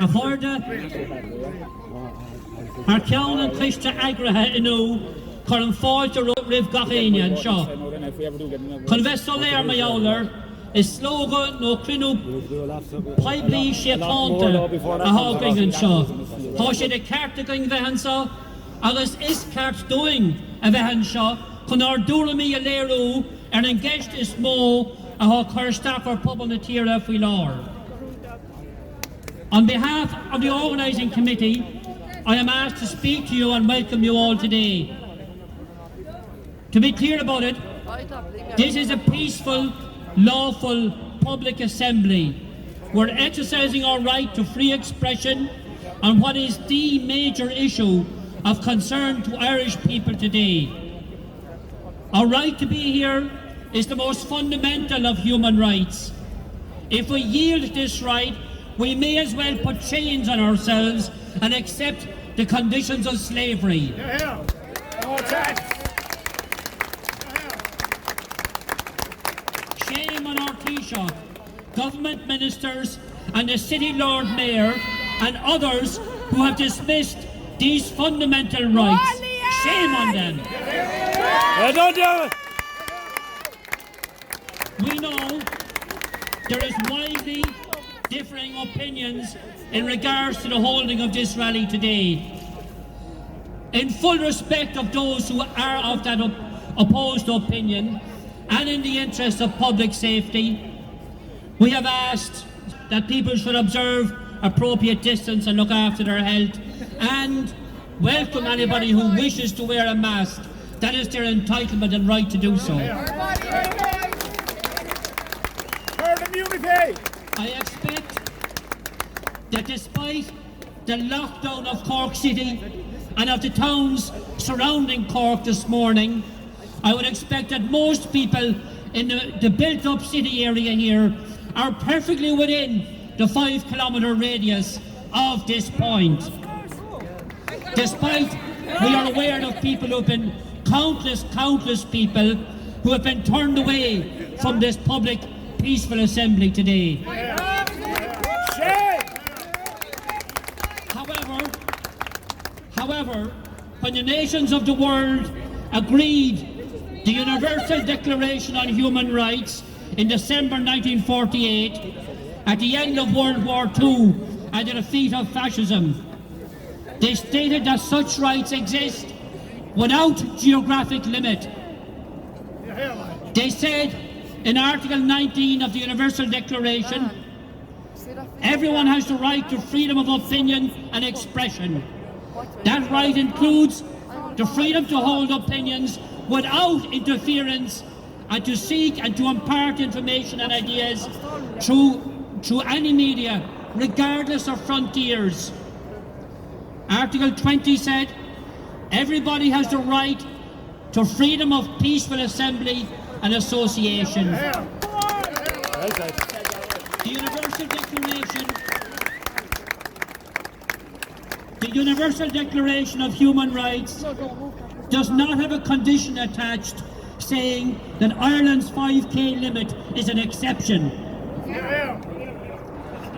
a Garda ar ceann an cliste agrathe inú chur an fáilte ribh gachéine anseo. Chun bheith soléir ma eolar is slóga nó crinú poiblí siacánta a hágaing anseo. Tá sé de ceart a going bheith anseo agus is ceart doing a bheith anseo chun ar dúramí a léirú ar an gceist is mó a há chuirsteach ar pobl na tíre faoi lár. On behalf of the organising committee, I am asked to speak to you and welcome you all today. To be clear about it, this is a peaceful, lawful public assembly. We're exercising our right to free expression on what is the major issue of concern to Irish people today. Our right to be here is the most fundamental of human rights. If we yield this right, we may as well put chains on ourselves and accept the conditions of slavery. Shame on our Taoiseach, government ministers and the City Lord Mayor and others who have dismissed these fundamental rights. Shame on them. Don't do it. We know there is widely differing opinions in regards to the holding of this rally today. In full respect of those who are of that opposed opinion and in the interest of public safety, we have asked that people should observe appropriate distance and look after their health and welcome anybody who wishes to wear a mask. That is their entitlement and right to do so. I expect that despite the lockdown of Cork City and of the towns surrounding Cork this morning, I would expect that most people in the built-up city area here are perfectly within the 5-kilometre radius of this point. Despite we are aware of people who have been countless people who have been turned away from this public peaceful assembly today. However, when the nations of the world agreed the Universal Declaration on Human Rights in December 1948, at the end of World War II and the defeat of fascism, they stated that such rights exist without geographic limit. They said in Article 19 of the Universal Declaration, everyone has the right to freedom of opinion and expression. That right includes the freedom to hold opinions without interference and to seek and to impart information and ideas through any media, regardless of frontiers. Article 20 said, everybody has the right to freedom of peaceful assembly and association. The Universal Declaration of Human Rights does not have a condition attached saying that Ireland's 5k limit is an exception.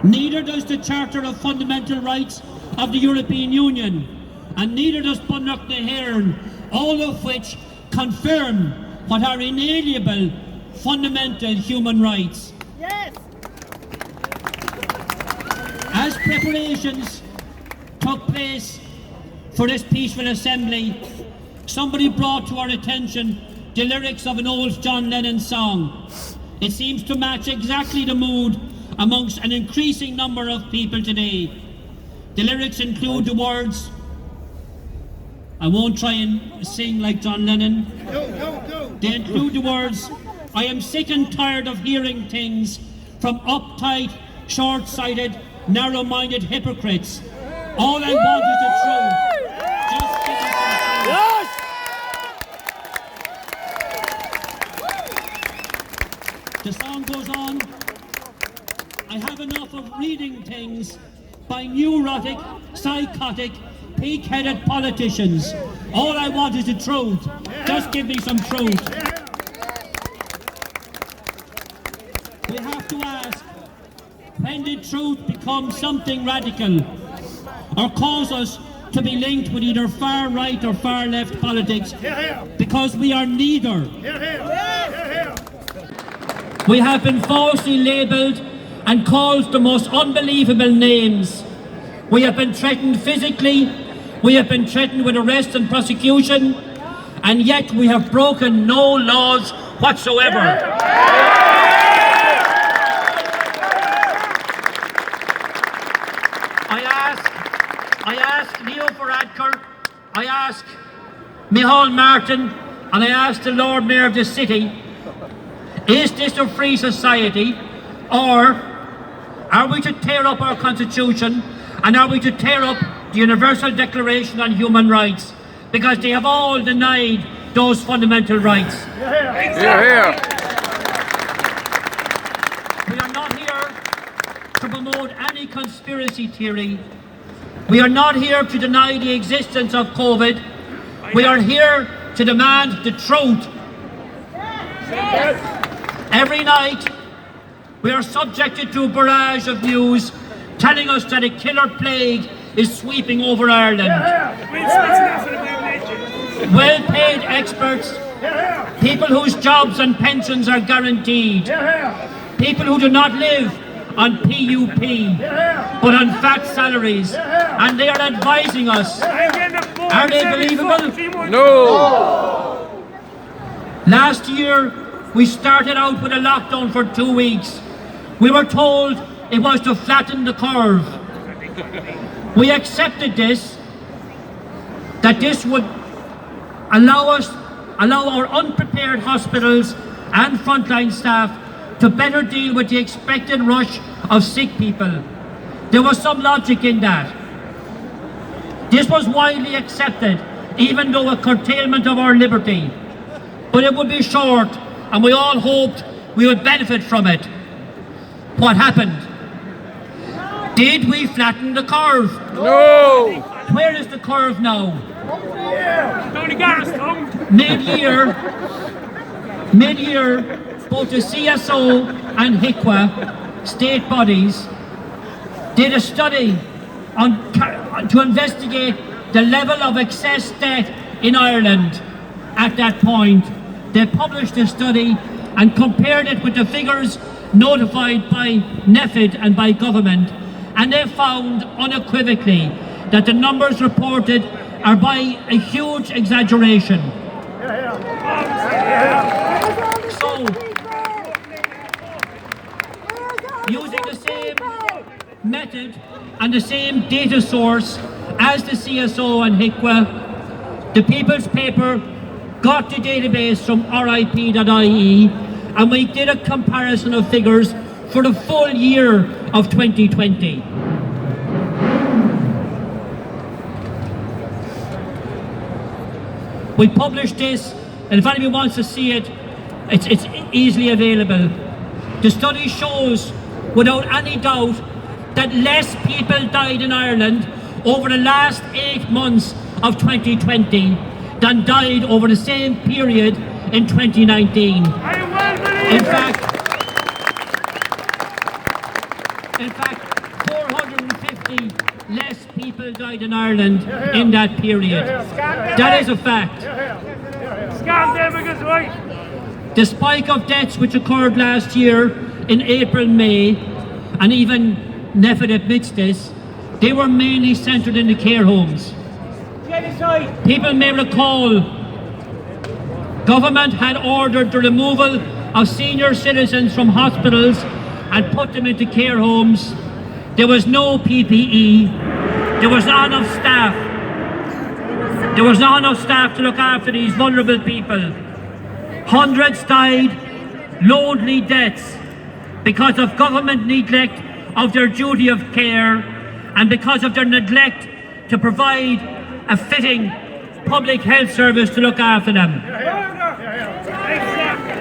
Neither does the Charter of Fundamental Rights of the European Union, and neither does Bunnock na HÉireann, all of which confirm what are inalienable fundamental human rights. Yes. As preparations took place for this peaceful assembly, somebody brought to our attention the lyrics of an old John Lennon song. It seems to match exactly the mood amongst an increasing number of people today. The lyrics include the words, I won't try and sing like John Lennon. They include the words, I am sick and tired of hearing things from uptight, short-sighted, narrow-minded hypocrites. All I want is the truth. Just give me some truth. The song goes on. I have enough of reading things by neurotic, psychotic, pig-headed politicians. All I want is the truth. Just give me some truth. We have to ask, when did truth become something radical or cause us to be linked with either far right or far left politics? Because we are neither. We have been falsely labelled and called the most unbelievable names. We have been threatened physically, we have been threatened with arrest and prosecution, and yet we have broken no laws whatsoever. I ask Leo Varadkar, I ask Micheál Martin, and I ask the Lord Mayor of the city, is this a free society, or are we to tear up our constitution, and are we to tear up the Universal Declaration on Human Rights, because they have all denied those fundamental rights? We are not here to promote any conspiracy theory. We are not here to deny the existence of COVID. We are here to demand the truth. Every night, we are subjected to a barrage of news telling us that a killer plague is sweeping over Ireland. Well-paid experts, people whose jobs and pensions are guaranteed, people who do not live on PUP, but on fat salaries, and they are advising us. Are they believable? No! Last year, we started out with a lockdown for 2 weeks. We were told it was to flatten the curve. We accepted this, that this would allow our unprepared hospitals and frontline staff to better deal with the expected rush of sick people. There was some logic in that. This was widely accepted, even though a curtailment of our liberty. But it would be short, and we all hoped we would benefit from it. What happened? Did we flatten the curve? No! Where is the curve now? Mid-year, both the CSO and HICWA, state bodies, did a study to investigate the level of excess debt in Ireland at that point. They published a study and compared it with the figures notified by NEFID and by government, and they found unequivocally that the numbers reported are by a huge exaggeration. So, using the same method and the same data source as the CSO and HICWA, the People's Paper got the database from RIP.ie, and we did a comparison of figures for the full year of 2020. We published this, and if anyone wants to see it, it's easily available. The study shows, without any doubt, that less people died in Ireland over the last 8 months of 2020 than died over the same period in 2019. In fact, 450 less people died in Ireland in that period. That is a fact. The spike of deaths which occurred last year in April, May, and even NEFID admits this, they were mainly centred in the care homes. People may recall, government had ordered the removal of senior citizens from hospitals and put them into care homes. There was no PPE, there was not enough staff. There was not enough staff to look after these vulnerable people. Hundreds died, lonely deaths, because of government neglect of their duty of care and because of their neglect to provide a fitting public health service to look after them.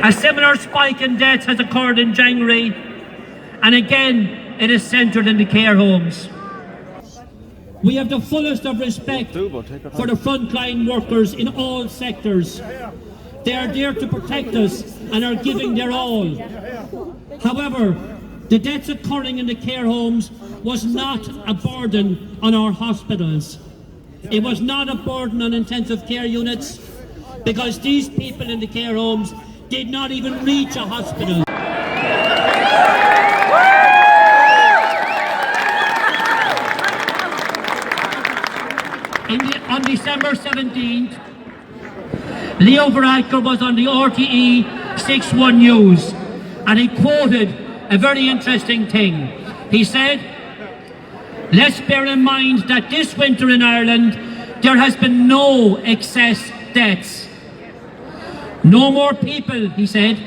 A similar spike in deaths has occurred in January, and again it is centred in the care homes. We have the fullest of respect for the frontline workers in all sectors. They are there to protect us and are giving their all. However, The deaths occurring in the care homes was not a burden on our hospitals. It was not a burden on intensive care units, because these people in the care homes did not even reach a hospital. On December 17th, Leo Varadkar was on the RTE 6-1 News, and he quoted a very interesting thing. He said, "Let's bear in mind that this winter in Ireland there has been no excess deaths. No more people," he said,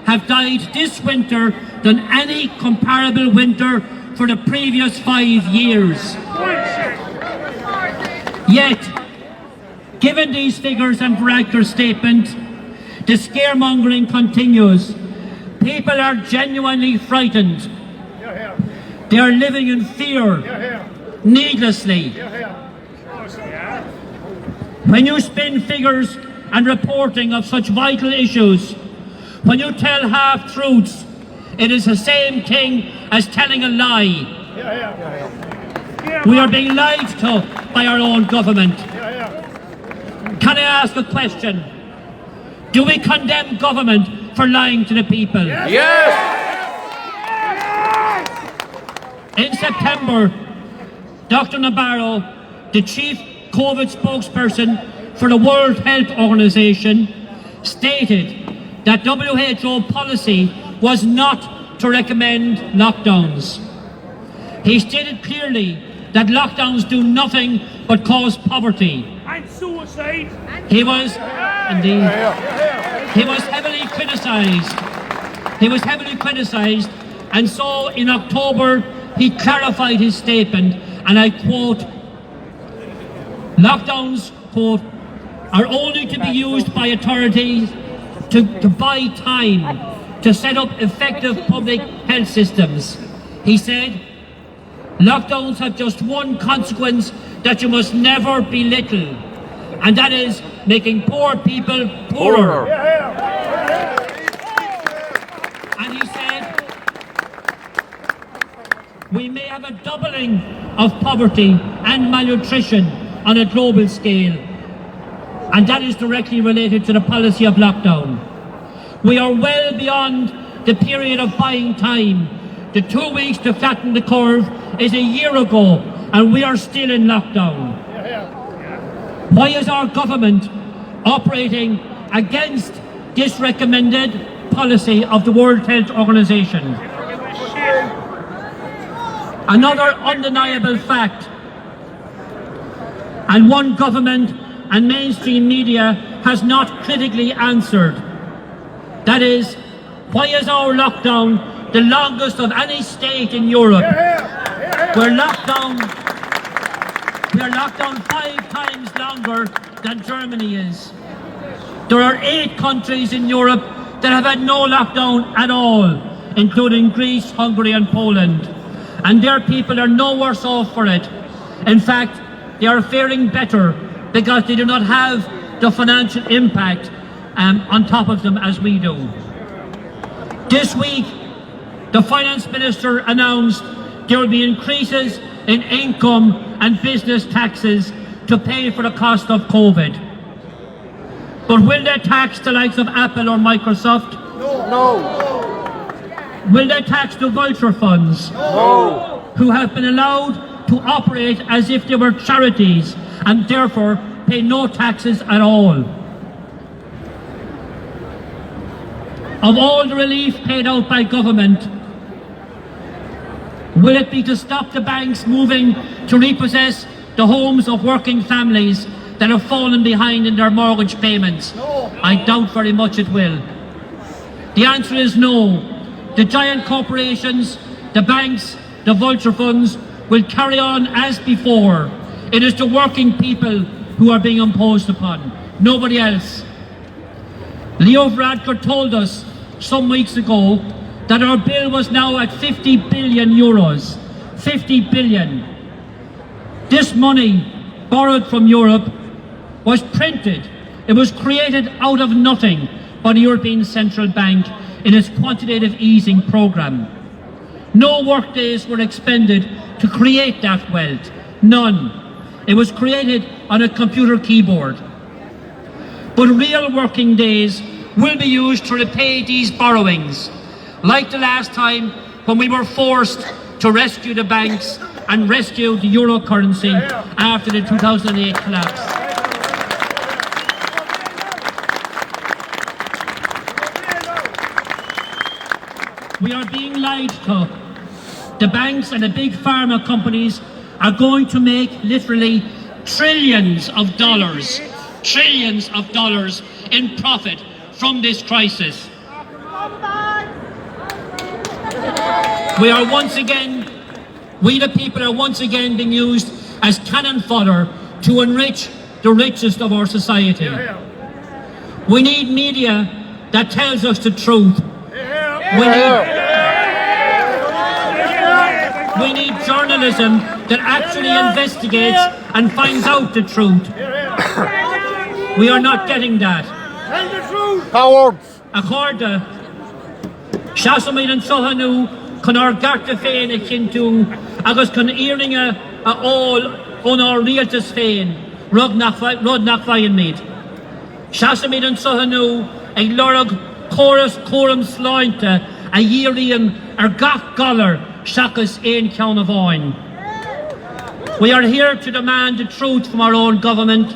"have died this winter than any comparable winter for the previous 5 years." Yet, given these figures and Varadkar's statement, the scaremongering continues. People are genuinely frightened. They are living in fear, needlessly. When you spin figures and reporting of such vital issues, when you tell half-truths, it is the same thing as telling a lie. We are being lied to by our own government. Can I ask a question? Do we condemn government for lying to the people? Yes! In September, Dr. Nabarro, the chief COVID spokesperson for the World Health Organization, stated that WHO policy was not to recommend lockdowns. He stated clearly that lockdowns do nothing but cause poverty. And suicide. He was heavily criticised. He was heavily criticised, and so in October he clarified his statement, and I quote, "Lockdowns, quote, are only to be used by authorities to buy time to set up effective public health systems." He said, "Lockdowns have just one consequence that you must never belittle, and that is making poor people poorer." And he said, "We may have a doubling of poverty and malnutrition on a global scale, and that is directly related to the policy of lockdown. We are well beyond the period of buying time. The 2 weeks to flatten the curve is a year ago, and we are still in lockdown. Why is our government operating against this recommended policy of the World Health Organization?" Another undeniable fact, and one government and mainstream media has not critically answered. That is, why is our lockdown the longest of any state in Europe? We're locked down 5 times longer than Germany is. There are 8 countries in Europe that have had no lockdown at all, including Greece, Hungary and Poland. And their people are no worse off for it. In fact, they are faring better because they do not have the financial impact on top of them as we do. This week, the Finance Minister announced there will be increases in income and business taxes to pay for the cost of COVID. But will they tax the likes of Apple or Microsoft? No! Will they tax the vulture funds? No! Who have been allowed to operate as if they were charities and therefore pay no taxes at all? Of all the relief paid out by government, will it be to stop the banks moving to repossess the homes of working families that have fallen behind in their mortgage payments? I doubt very much it will. The answer is no. The giant corporations, the banks, the vulture funds will carry on as before. It is the working people who are being imposed upon, nobody else. Leo Varadkar told us some weeks ago that our bill was now at 50 billion euros. 50 billion. This money, borrowed from Europe, was printed. It was created out of nothing by the European Central Bank in its quantitative easing programme. No work days were expended to create that wealth. None. It was created on a computer keyboard. But real working days will be used to repay these borrowings, like the last time when we were forced to rescue the banks and rescue the euro currency after the 2008 collapse. We are being lied to. The banks and the big pharma companies are going to make literally trillions of dollars in profit from this crisis. We the people are once again being used as cannon fodder to enrich the richest of our society. We need media that tells us the truth. We need journalism that actually investigates and finds out the truth. We are not getting that. Cowards! A Garda, Shasamid and Sohanu, can our Garda féin a kintu, agus can earringa all on our realtas féin, rod nach vayan mead. Shasamid and Sohanu, a lorag chorus quorum slainte, a yearian gach galler, shakas ein count of oin. We are here to demand the truth from our own government.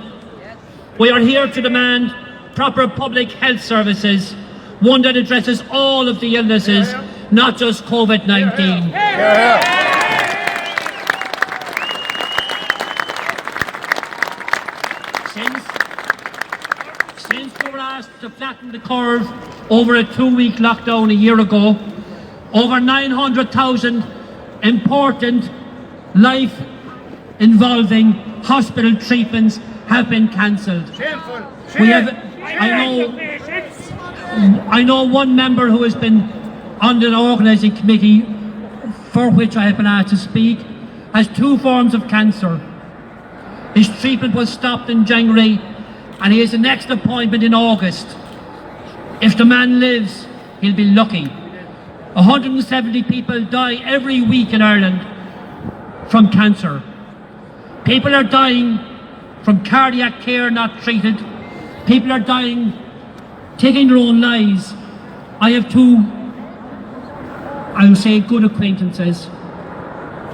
We are here to demand proper public health services, one that addresses all of the illnesses, not just COVID-19. Since we were asked to flatten the curve over a 2-week lockdown a year ago, over 900,000 important life-involving hospital treatments have been cancelled. I know one member who has been on the organising committee, for which I have been asked to speak, has 2 forms of cancer. His treatment was stopped in January and he has the next appointment in August. If the man lives, he'll be lucky. 170 people die every week in Ireland from cancer. People are dying from cardiac care not treated. People are dying, taking their own lives. I have 2, I would say, good acquaintances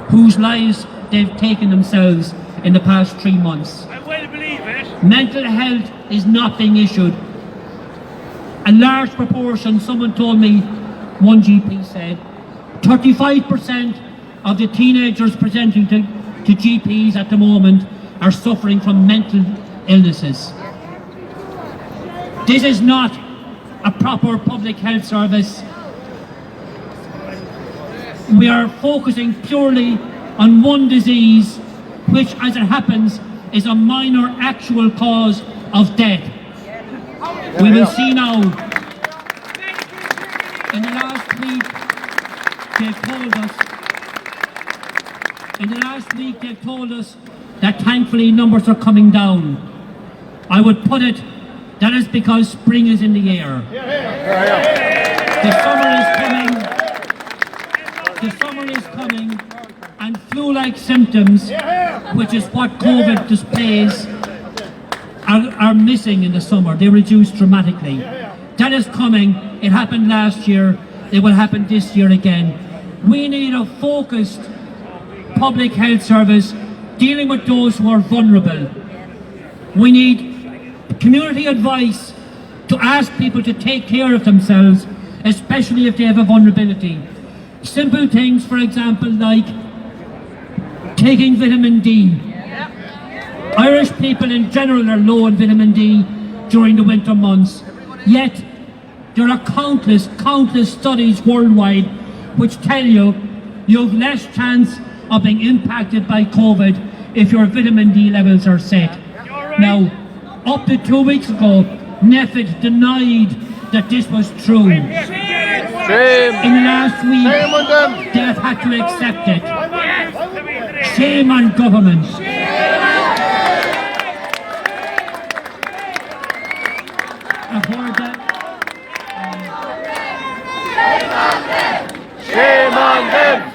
whose lives they've taken themselves in the past 3 months. I will believe it. Mental health is not being issued. A large proportion, someone told me, one GP said, 35% of the teenagers presenting to GPs at the moment are suffering from mental illnesses. This is not a proper public health service. We are focusing purely on one disease, which, as it happens, is a minor actual cause of death. We will see now. In the last week they've told us that thankfully numbers are coming down. I would put it, that is because spring is in the air. The summer is coming, and flu-like symptoms, which is what COVID displays, are missing in the summer. They reduce dramatically. That is coming. It happened last year. It will happen this year again. We need a focused public health service dealing with those who are vulnerable. We need community advice to ask people to take care of themselves, especially if they have a vulnerability. Simple things, for example, like taking vitamin D. Irish people in general are low in vitamin D during the winter months, yet there are countless studies worldwide which tell you have less chance of being impacted by COVID if your vitamin D levels are set. Now, up to 2 weeks ago, NEFIT denied that this was true. In the last week, they have had to accept it. Shame on government. I've heard that. Shame on Condemn!